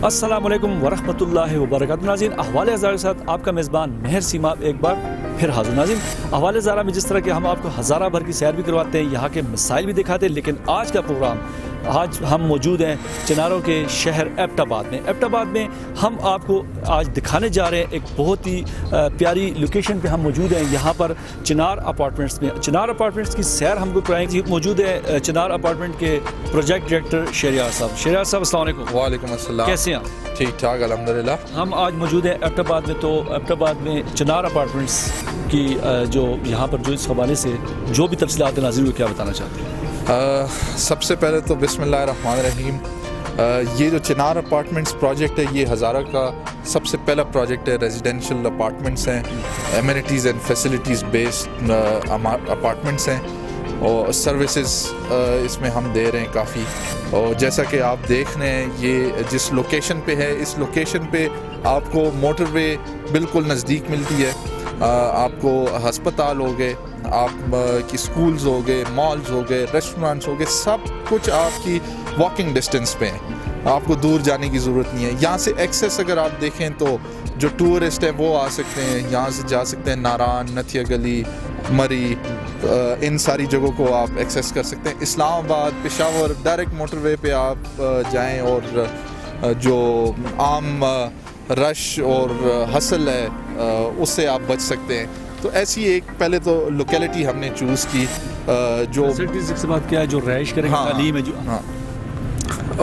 السلام علیکم ورحمۃ اللہ وبرکاتہ. ناظرین, احوال ہزارہ کے ساتھ آپ کا میزبان مہر سیما ایک بار پھر حاضر. ناظرین, احوال ہزارہ میں جس طرح کہ ہم آپ کو ہزارہ بھر کی سیر بھی کرواتے ہیں, یہاں کے مسائل بھی دکھاتے ہیں, لیکن آج کا پروگرام, آج ہم موجود ہیں چناروں کے شہر ایبٹ آباد میں. ایبٹ آباد میں ہم آپ کو آج دکھانے جا رہے ہیں ایک بہت ہی پیاری لوکیشن پہ ہم موجود ہیں. یہاں پر چنار اپارٹمنٹس میں, چنار اپارٹمنٹس کی سیر ہم کو کرائیں گے. موجود ہے چنار اپارٹمنٹ کے پروجیکٹ ڈائریکٹر شہریار صاحب. شہریار صاحب السلام علیکم. وعلیکم السلام. کیسے ہیں؟ ٹھیک ٹھاک الحمدللہ. ہم آج موجود ہیں ایبٹ آباد میں. تو ایبٹ آباد میں چنار اپارٹمنٹس کی جو یہاں پر جو اس حوالے سے جو بھی تفصیلات ہیں ناظرین کو کیا بتانا چاہتے ہیں؟ سب سے پہلے تو بسم اللہ الرحمن الرحیم. یہ جو چنار اپارٹمنٹس پروجیکٹ ہے, یہ ہزارہ کا سب سے پہلا پروجیکٹ ہے. ریزیڈینشیل اپارٹمنٹس ہیں, amenities and facilities based apartments ہیں, اور سروسز اس میں ہم دے رہے ہیں کافی. اور جیسا کہ آپ دیکھ رہے ہیں, یہ جس لوکیشن پہ ہے, اس لوکیشن پہ آپ کو موٹر وے بالکل نزدیک ملتی ہے. آپ کو ہسپتال ہو گئے, آپ کی سکولز ہو گئے, مالز ہو گئے, ریسٹورانٹس ہو گئے, سب کچھ آپ کی واکنگ ڈسٹینس پہ ہیں. آپ کو دور جانے کی ضرورت نہیں ہے. یہاں سے ایکسیس اگر آپ دیکھیں تو جو ٹورسٹ ہیں وہ آ سکتے ہیں, یہاں سے جا سکتے ہیں ناران, نتھیا گلی, مری, ان ساری جگہوں کو آپ ایکسیس کر سکتے ہیں. اسلام آباد, پشاور, ڈائریکٹ موٹر وے پہ آپ جائیں اور جو عام رش اور حسل ہے اس سے آپ بچ سکتے ہیں. تو ایسی ایک پہلے تو لوکیلٹی ہم نے چوز کی جو فیسلٹیز سے بات کیا ہے, جو رہائش کریں گے, تعلیم ہے جو,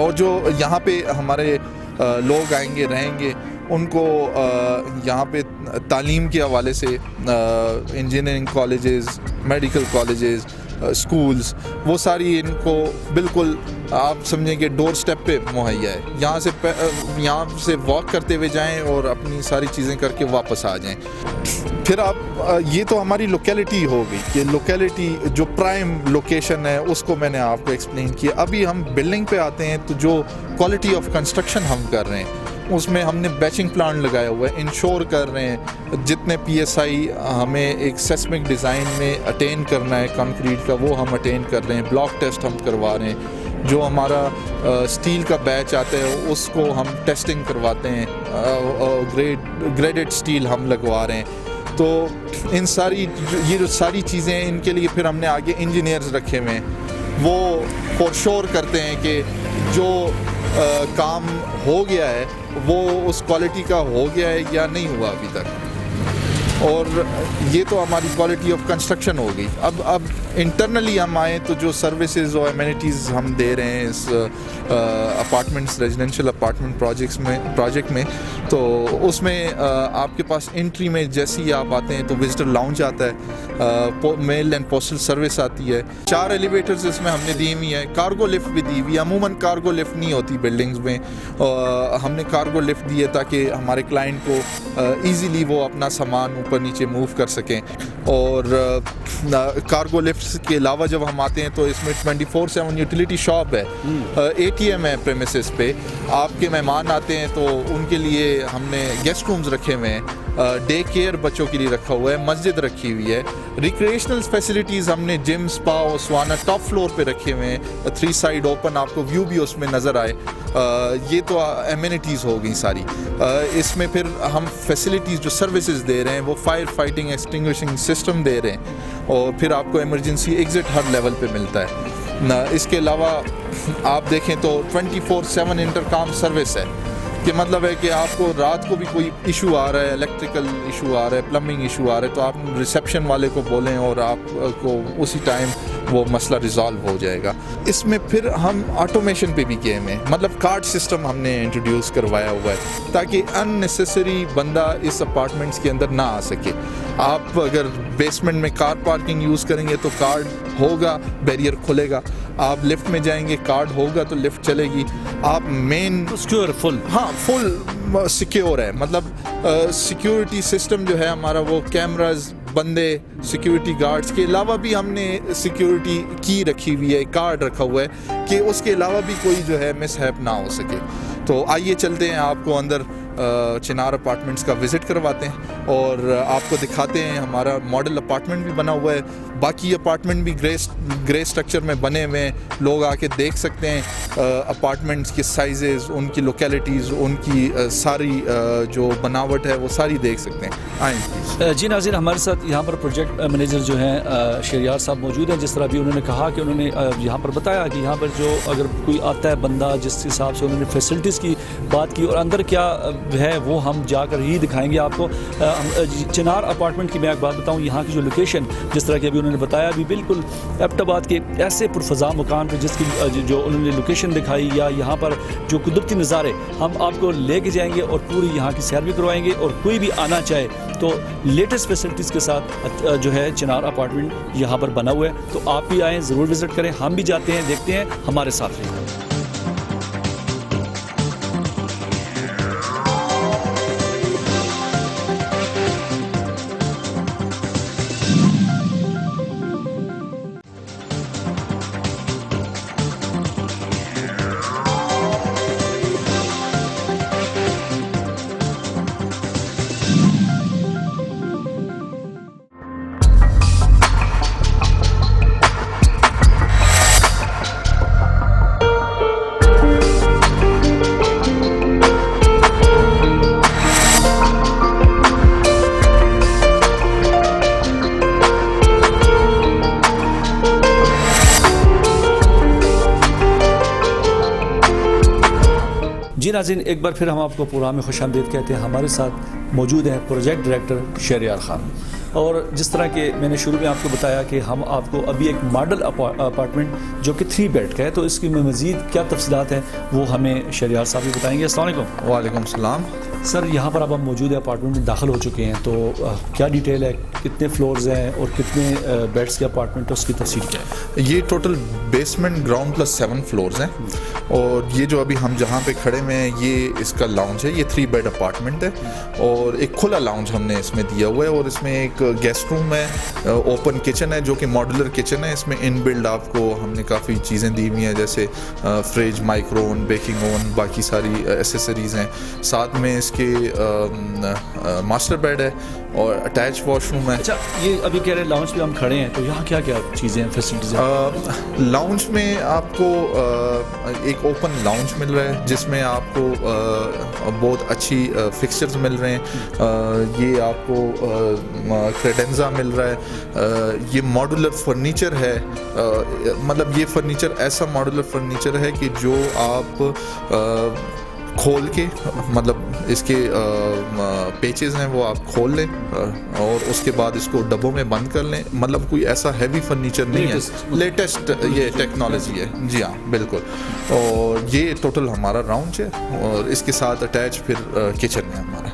اور جو یہاں پہ ہمارے لوگ آئیں گے, رہیں گے, ان کو یہاں پہ تعلیم کے حوالے سے engineering colleges, medical colleges, schools, وہ ساری ان کو بالکل آپ سمجھیں کہ ڈور سٹیپ پہ مہیا ہے. یہاں سے واک کرتے ہوئے جائیں اور اپنی ساری چیزیں کر کے واپس آ جائیں. پھر آپ, یہ تو ہماری لوکیلٹی ہو گئی کہ لوکیلٹی جو پرائم لوکیشن ہے اس کو میں نے آپ کو ایکسپلین کیا. ابھی ہم بلڈنگ پہ آتے ہیں تو جو کوالٹی آف کنسٹرکشن ہم کر رہے ہیں اس میں ہم نے بیچنگ پلانٹ لگایا ہوا ہے. انشور کر رہے ہیں جتنے پی ایس آئی ہمیں ایک سیسمک ڈیزائن میں اٹین کرنا ہے کنکریٹ کا, وہ ہم اٹین کر رہے ہیں. بلاک ٹیسٹ ہم کروا رہے ہیں. جو ہمارا اسٹیل کا بیچ آتا ہے اس کو ہم ٹیسٹنگ کرواتے ہیں, گریڈڈ اسٹیل ہم لگوا رہے ہیں. تو ان ساری یہ جو ساری چیزیں ہیں, ان کے لیے پھر ہم نے آگے انجینئرز رکھے ہوئے ہیں. وہ فور شور کرتے ہیں کہ جو کام ہو گیا ہے وہ اس کوالٹی کا ہو گیا ہے یا نہیں ہوا ابھی تک. اور یہ تو ہماری کوالٹی آف کنسٹرکشن ہو گئی. اب انٹرنلی ہم آئیں تو جو سروسز اور ایمینٹیز ہم دے رہے ہیں اس اپارٹمنٹس, ریزیڈینشیل اپارٹمنٹ پروجیکٹ میں, تو اس میں آپ کے پاس انٹری میں جیسے ہی آپ آتے ہیں تو وزٹر لاؤنج آتا ہے, میل اینڈ پوسٹل سروس آتی ہے. 4 ایلیویٹرز اس میں ہم نے دی ہوئی ہیں, کارگو لفٹ بھی دی ہوئی ہے. عموماً کارگو لفٹ نہیں ہوتی بلڈنگز میں, ہم نے کارگو لفٹ دی ہے تاکہ ہمارے کلائنٹ کو ایزیلی وہ اپنا سامان اوپر نیچے موو کر سکیں. اور کارگو لفٹ کے علاوہ جب ہم آتے ہیں تو اس میں 24/7 یوٹیلیٹی شاپ ہے, ATM ہے پریمیسز پہ. آپ کے مہمان آتے ہیں تو ان کے لیے ہم نے گیسٹ رومز رکھے ہوئے ہیں, ڈے کیئر بچوں کے لیے رکھا ہوا ہے, مسجد رکھی ہوئی ہے. ریکریشنل فیسلٹیز ہم نے جم, سپا اور سوانا ٹاپ فلور پہ رکھے ہوئے ہیں, 3 سائڈ اوپن, آپ کو ویو بھی اس میں نظر آئے. یہ تو ایمینٹیز ہو گئی ساری. اس میں پھر ہم فیسلٹیز جو سروسز دے رہے ہیں وہ فائر فائٹنگ ایکسٹنگوشنگ سسٹم دے رہے ہیں, اور پھر آپ کو ایمرجنسی ایگزٹ ہر لیول پہ ملتا ہے. اس کے علاوہ آپ دیکھیں تو 24/7 انٹرکام سروس ہے, کہ مطلب ہے کہ آپ کو رات کو بھی کوئی ایشو آ رہا ہے, الیکٹریکل ایشو آ رہا ہے, پلمبنگ ایشو آ رہا ہے, تو آپ ریسیپشن والے کو بولیں اور آپ کو اسی ٹائم وہ مسئلہ ریزالو ہو جائے گا. اس میں پھر ہم آٹومیشن پہ بھی کیے ہیں, مطلب کارڈ سسٹم ہم نے انٹروڈیوس کروایا ہوا ہے تاکہ ان نیسیسری بندہ اس اپارٹمنٹس کے اندر نہ آ سکے. آپ اگر بیسمنٹ میں کار پارکنگ یوز کریں گے تو کارڈ ہوگا, بیریئر کھلے گا. آپ لفٹ میں جائیں گے, کارڈ ہوگا تو لفٹ چلے گی. آپ مین فل سیکیور ہے, مطلب سیکیورٹی سسٹم جو ہے ہمارا وہ کیمراز, بندے, سیکیورٹی گارڈز کے علاوہ بھی ہم نے سیکیورٹی کی رکھی ہوئی ہے, کارڈ رکھا ہوا ہے کہ اس کے علاوہ بھی کوئی جو ہے مس ہیپ نہ ہو سکے. تو آئیے چلتے ہیں, آپ کو اندر چنار اپارٹمنٹس کا وزٹ کرواتے ہیں اور آپ کو دکھاتے ہیں. ہمارا ماڈل اپارٹمنٹ بھی بنا ہوا ہے, باقی اپارٹمنٹ بھی گرے اسٹرکچر میں بنے ہوئے ہیں. لوگ آ کے دیکھ سکتے ہیں اپارٹمنٹس کے سائزز, ان کی لوکیلٹیز, ان کی ساری جو بناوٹ ہے وہ ساری دیکھ سکتے ہیں. آئیں. جی ناظرین, ہمارے ساتھ یہاں پر پروجیکٹ مینیجر جو ہیں شہریار صاحب موجود ہیں. جس طرح بھی انہوں نے کہا کہ انہوں نے یہاں پر بتایا کہ یہاں پر جو اگر کوئی آتا ہے بندہ, جس حساب سے انہوں نے فیسلٹیز کی بات کی اور اندر کیا ہے وہ ہم جا کر ہی دکھائیں گے آپ کو. چنار اپارٹمنٹ کی میں ایک بات بتاؤں, یہاں کی جو لوکیشن جس طرح کہ ابھی انہوں نے بتایا, ابھی بالکل ایبٹ آباد کے ایسے پرفضا مکان پہ جس کی جو انہوں نے لوکیشن دکھائی, یا یہاں پر جو قدرتی نظارے ہم آپ کو لے کے جائیں گے اور پوری یہاں کی سیر بھی کروائیں گے. اور کوئی بھی آنا چاہے تو لیٹسٹ فیسلٹیز کے ساتھ جو ہے چنار اپارٹمنٹ یہاں پر بنا ہوا ہے. تو آپ بھی آئیں, ضرور وزٹ کریں. ہم بھی جاتے ہیں, دیکھتے ہیں, ہمارے ساتھ رہیں. جی ناظرین, ایک بار پھر ہم آپ کو پروگرام میں خوش آمدید کہتے ہیں. ہمارے ساتھ موجود ہیں پروجیکٹ ڈائریکٹر شہریار خان. اور جس طرح کہ میں نے شروع میں آپ کو بتایا کہ ہم آپ کو ابھی ایک ماڈل اپارٹمنٹ جو کہ 3 بیڈ کا ہے, تو اس کی میں مزید کیا تفصیلات ہیں وہ ہمیں شہریار صاحب بھی بتائیں گے. السلام علیکم. وعلیکم السلام. سر, یہاں پر اب ہم موجود ہیں, اپارٹمنٹ میں داخل ہو چکے ہیں, تو کیا ڈیٹیل ہے, کتنے فلورز ہیں اور کتنے بیڈس کے اپارٹمنٹ, اس کی تفصیل کیا ہے؟ یہ total basement ground plus 7 floors ہیں, اور یہ جو ابھی ہم جہاں پہ کھڑے ہوئے ہیں یہ اس کا لاؤنج ہے. یہ 3 بیڈ اپارٹمنٹ ہے اور ایک کھلا لاؤنج ہم نے اس میں دیا ہوا ہے, اور اس میں ایک گیسٹ روم ہے, اوپن کچن ہے جو کہ ماڈولر کچن ہے. اس میں ان بلڈ آپ کو ہم نے کافی چیزیں دی ہوئی ہیں, جیسے fridge, micro oven, baking oven, باقی ساری ایسیسریز ہیں. ساتھ میں اس کے ماسٹر بیڈ ہے اور اٹیچ واش روم ہے. اچھا, یہ ابھی کہہ رہے ہیں لاؤنج پہ ہم کھڑے ہیں, تو یہاں کیا کیا چیزیں ہیں, فیسلٹیز ہیں؟ لاؤنج میں آپ کو ایک اوپن لاؤنج مل رہا ہے جس میں آپ کو بہت اچھی فکسچرز مل رہے ہیں. یہ آپ کو کریڈنزا مل رہا ہے. یہ ماڈولر فرنیچر ہے, مطلب یہ فرنیچر ایسا ماڈولر فرنیچر ہے کہ جو آپ کھول کے, مطلب اس کے پیچز ہیں وہ آپ کھول لیں اور اس کے بعد اس کو ڈبوں میں بند کر لیں. مطلب کوئی ایسا ہیوی فرنیچر نہیں ہے, لیٹسٹ یہ ٹیکنالوجی ہے. جی ہاں, بالکل. اور یہ ٹوٹل ہمارا راؤنڈ ہے, اور اس کے ساتھ اٹیچ پھر کچن ہے ہمارا,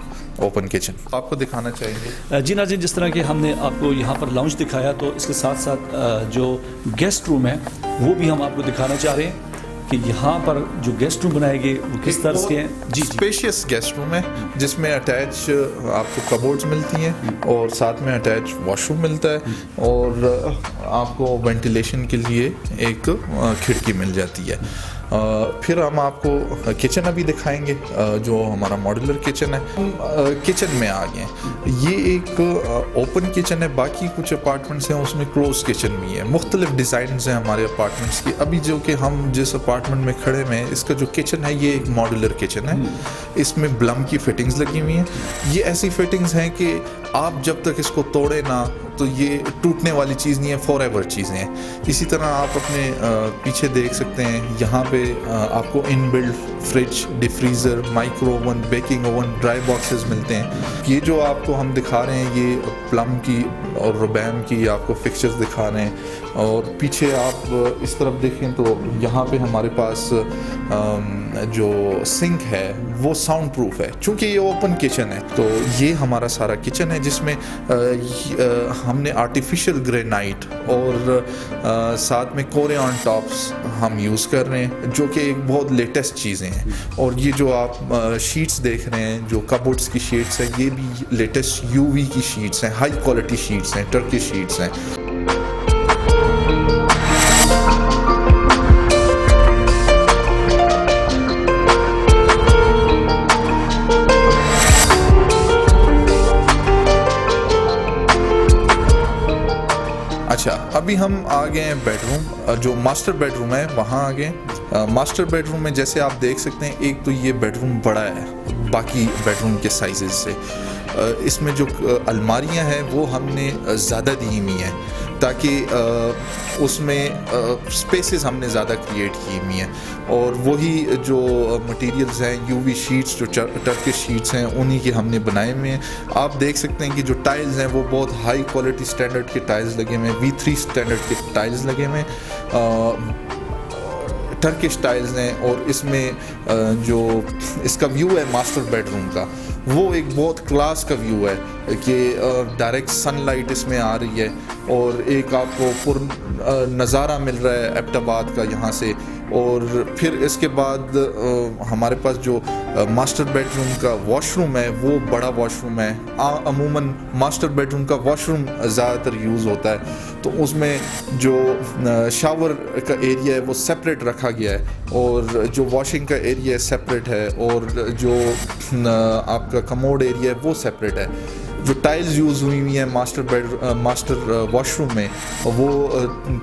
اوپن کچن. آپ کو دکھانا چاہیں گے؟ جی ناظرین, جس طرح کہ ہم نے آپ کو یہاں پر لاؤنج دکھایا, تو اس کے ساتھ ساتھ جو گیسٹ روم ہے وہ بھی ہم آپ کو دکھانا چاہ رہے ہیں کہ یہاں پر جو گیسٹ روم بنائے گئے وہ کس طرح کے ہیں. جی, اسپیشیس گیسٹ روم ہے جس میں اٹیچ آپ کو کبورڈز ملتی ہیں اور ساتھ میں اٹیچ واش روم ملتا ہے, اور آپ کو وینٹیلیشن کے لیے ایک کھڑکی مل جاتی ہے. پھر ہم آپ کو کچن ابھی دکھائیں گے جو ہمارا ماڈولر کچن ہے. کچن میں آ گئے ہیں, یہ ایک اوپن کچن ہے. باقی کچھ اپارٹمنٹس ہیں اس میں کلوز کچن بھی ہے. مختلف ڈیزائنز ہیں ہمارے اپارٹمنٹس کی. ابھی جو کہ ہم جس اپارٹمنٹ میں کھڑے ہوئے ہیں اس کا جو کچن ہے یہ ایک ماڈولر کچن ہے. اس میں بلم کی فٹنگز لگی ہوئی ہیں. یہ ایسی فٹنگز ہیں کہ آپ جب تک اس کو توڑے نہ تو یہ ٹوٹنے والی چیز نہیں ہے, فار ایور چیزیں ہیں. اسی طرح آپ اپنے پیچھے دیکھ سکتے ہیں, یہاں پہ آپ کو inbuilt fridge, deep freezer, micro oven, baking oven, dry boxes ملتے ہیں. یہ جو آپ کو ہم دکھا رہے ہیں یہ پلم کی اور روبیم کی آپ کو فکسچرز دکھا رہے ہیں. اور پیچھے آپ اس طرف دیکھیں تو یہاں پہ ہمارے پاس جو سنک ہے وہ ساؤنڈ پروف ہے چونکہ یہ اوپن کچن ہے. تو یہ ہمارا سارا کچن ہے جس میں ہم نے آرٹیفیشل گرینائٹ اور ساتھ میں کوریان ٹاپس ہم یوز کر رہے ہیں جو کہ ایک بہت لیٹسٹ چیزیں ہیں. اور یہ جو آپ شیٹس دیکھ رہے ہیں جو کبوڈس کی شیٹس ہیں یہ بھی لیٹسٹ UV کی شیٹس ہیں, ہائی کوالٹی شیٹس ہیں, ٹرکی شیٹس ہیں. اچھا ابھی ہم آ گئے ہیں بیڈروم, جو ماسٹر بیڈروم ہے وہاں آ گئے. ماسٹر بیڈروم میں جیسے آپ دیکھ سکتے ہیں, ایک تو یہ بیڈروم بڑا ہے باقی بیڈروم کے سائزز سے. اس میں جو الماریاں ہیں وہ ہم نے زیادہ دی ہوئی ہیں تاکہ اس میں سپیسز ہم نے زیادہ کریٹ کی ہوئی ہیں. اور وہی جو مٹیریلز ہیں یو وی شیٹس, جو ٹرکش شیٹس ہیں, انہی کے ہم نے بنائے ہوئے ہیں. آپ دیکھ سکتے ہیں کہ جو ٹائلز ہیں وہ بہت ہائی کوالٹی سٹینڈرڈ کے ٹائلز لگے ہوئے ہیں, V3 سٹینڈرڈ کے ٹائلز لگے ہوئے ہیں, ٹرکش ٹائلز ہیں. اور اس میں جو اس کا ویو ہے ماسٹر بیڈ روم کا, وہ ایک بہت کلاس کا ویو ہے کہ ڈائریکٹ سن لائٹ اس میں آ رہی ہے اور ایک آپ کو پر نظارہ مل رہا ہے ایبٹ آباد کا یہاں سے. اور پھر اس کے بعد ہمارے پاس جو ماسٹر بیڈ روم کا واش روم ہے وہ بڑا واش روم ہے. عموماً ماسٹر بیڈ روم کا واش روم زیادہ تر یوز ہوتا ہے, تو اس میں جو شاور کا ایریا ہے وہ سیپریٹ رکھا گیا ہے اور جو واشنگ کا ایریا ہے سیپریٹ ہے, اور جو آپ کا کموڈ ایریا ہے وہ سیپریٹ ہے. جو ٹائلز یوز ہوئی ہوئی ہیں ماسٹر واش روم میں وہ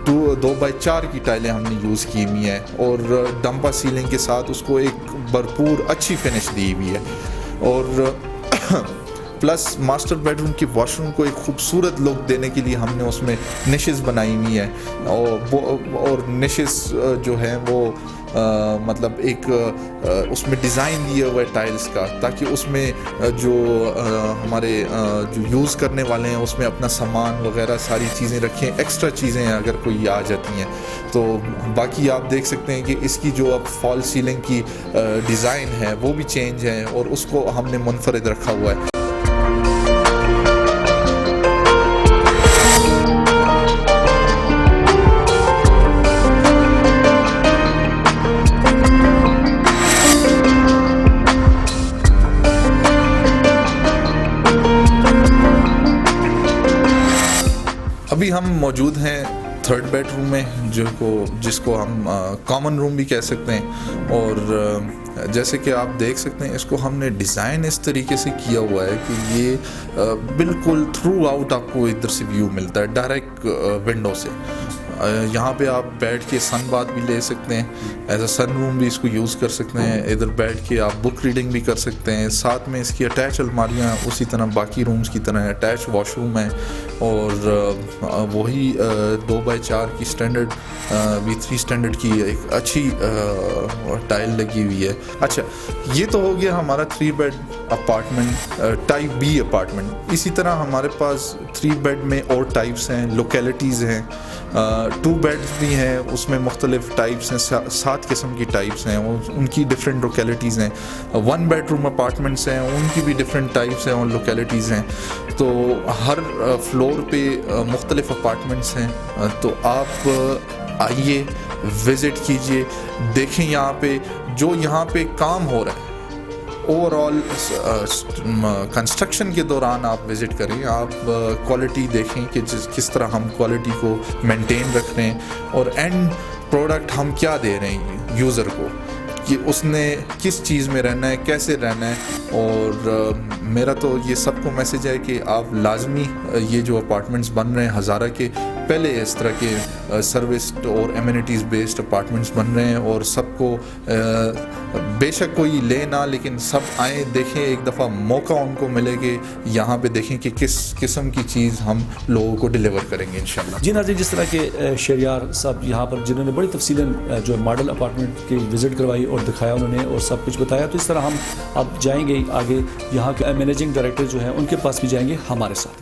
2x4 کی ٹائلیں ہم نے یوز کی ہوئی ہیں اور ڈمپا سیلنگ کے ساتھ اس کو ایک بھرپور اچھی فنش دی ہوئی ہے. اور پلس ماسٹر بیڈ روم کی واش روم کو ایک خوبصورت لک دینے کے لیے ہم نے اس میں نشز بنائی ہوئی ہیں, اور نشز جو ہیں وہ مطلب ایک اس میں ڈیزائن دیا ہوا ہے ٹائلز کا, تاکہ اس میں جو ہمارے جو یوز کرنے والے ہیں اس میں اپنا سامان وغیرہ ساری چیزیں رکھیں, ایکسٹرا چیزیں اگر کوئی آ جاتی ہیں تو. باقی آپ دیکھ سکتے ہیں کہ اس کی جو اب فال سیلنگ کی ڈیزائن ہے وہ بھی چینج ہے اور اس کو ہم نے منفرد رکھا ہوا ہے. ابھی ہم موجود ہیں تھرڈ بیڈ روم میں, جس کو ہم کامن روم بھی کہہ سکتے ہیں. اور جیسے کہ آپ دیکھ سکتے ہیں اس کو ہم نے ڈیزائن اس طریقے سے کیا ہوا ہے کہ یہ بالکل تھرو آؤٹ آپ کو ادھر سے ویو ملتا ہے ڈائریکٹ ونڈو سے. یہاں پہ آپ بیٹھ کے سن بات بھی لے سکتے ہیں, ایز اے سن روم بھی اس کو یوز کر سکتے ہیں. ادھر بیٹھ کے آپ بک ریڈنگ بھی کر سکتے ہیں. ساتھ میں اس کی اٹیچ الماریاں اسی طرح باقی رومز کی طرح اٹیچ واش روم ہے, اور وہی 2x4 کی سٹینڈرڈ V3 سٹینڈرڈ کی ایک اچھی ٹائل لگی ہوئی ہے. اچھا یہ تو ہو گیا ہمارا 3 bed apartment, type B apartment. اسی طرح ہمارے پاس 3 بیڈ میں اور ٹائپس ہیں, لوکیلٹیز ہیں. 2 بیڈز بھی ہیں, اس میں مختلف ٹائپس ہیں, 7 قسم کی ٹائپس ہیں, ان کی ڈفرینٹ لوکیلٹیز ہیں. 1 بیڈ روم اپارٹمنٹس ہیں, ان کی بھی ڈفرینٹ ٹائپس ہیں اور لوکیلٹیز ہیں. تو ہر فلور پہ مختلف اپارٹمنٹس ہیں. تو آپ آئیے, وزٹ کیجئے, دیکھیں یہاں پہ جو یہاں پہ کام ہو رہا ہے. اوور آل کنسٹرکشن کے دوران آپ وزٹ کریں, آپ کوالٹی دیکھیں کہ کس طرح ہم کوالٹی کو مینٹین رکھ رہے ہیں, اور اینڈ پروڈکٹ ہم کیا دے رہے ہیں یوزر کو کہ اس نے کس چیز میں رہنا ہے, کیسے رہنا ہے. اور میرا تو یہ سب کو میسیج ہے کہ آپ لازمی یہ جو اپارٹمنٹس بن رہے ہیں ہزارہ کے, پہلے اس طرح کے سروسڈ اور ایمینٹیز بیسڈ اپارٹمنٹس بن رہے ہیں, اور سب کو بے شک کوئی لے نہ, لیکن سب آئیں دیکھیں, ایک دفعہ موقع ان کو ملے کہ یہاں پہ دیکھیں کہ کس قسم کی چیز ہم لوگوں کو ڈیلیور کریں گے انشاءاللہ. جی ناظرین, جس طرح کے شہریار صاحب یہاں پر جنہوں نے بڑی تفصیلاً جو ماڈل اپارٹمنٹ کی وزٹ کروائی اور دکھایا انہوں نے اور سب کچھ بتایا, تو اس طرح ہم اب جائیں گے آگے یہاں کے مینیجنگ ڈائریکٹر جو ہیں ان کے پاس بھی جائیں گے ہمارے ساتھ.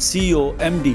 CEO MD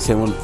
7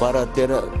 12, 13